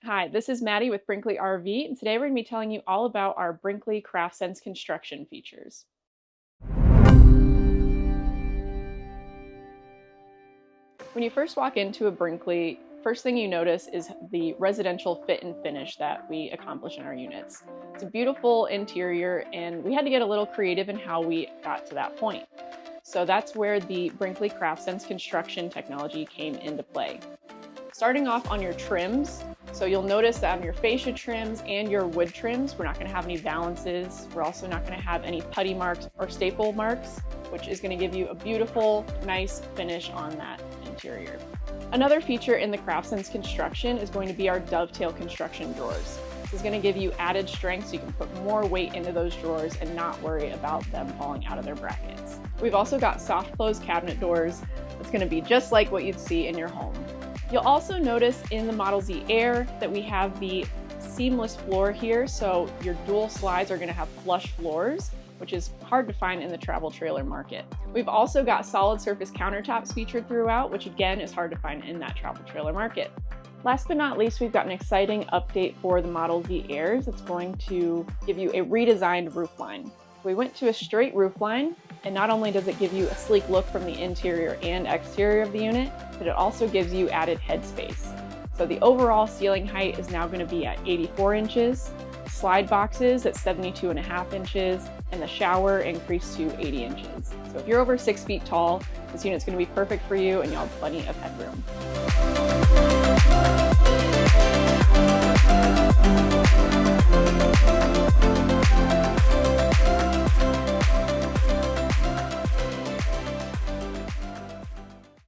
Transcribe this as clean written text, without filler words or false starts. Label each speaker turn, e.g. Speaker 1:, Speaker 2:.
Speaker 1: Hi, this is Maddie with Brinkley RV, and today we're going to be telling you all about our Brinkley CraftSense construction features. When you first walk into a Brinkley, first thing you notice is the residential fit and finish that we accomplish in our units. It's a beautiful interior, and we had to get a little creative in how we got to that point. So that's where the Brinkley CraftSense construction technology came into play. Starting off on your trims, so you'll notice that on your fascia trims and your wood trims, we're not going to have any valances. We're also not going to have any putty marks or staple marks, which is going to give you a beautiful, nice finish on that interior. Another feature in the CraftSense construction is going to be our dovetail construction drawers. This is going to give you added strength so you can put more weight into those drawers and not worry about them falling out of their brackets. We've also got soft close cabinet doors. It's going to be just like what you'd see in your home. You'll also notice in the Model Z Air that we have the seamless floor here, so your dual slides are going to have flush floors, which is hard to find in the travel trailer market. We've also got solid surface countertops featured throughout, which again is hard to find in that travel trailer market. Last but not least, we've got an exciting update for the Model Z Airs. It's going to give you a redesigned roofline. We went to a straight roofline, and not only does it give you a sleek look from the interior and exterior of the unit, but it also gives you added headspace. So the overall ceiling height is now going to be at 84 inches, slide boxes at 72.5 inches, and the shower increased to 80 inches. So if you're over 6 feet tall, this unit's going to be perfect for you and you'll have plenty of headroom.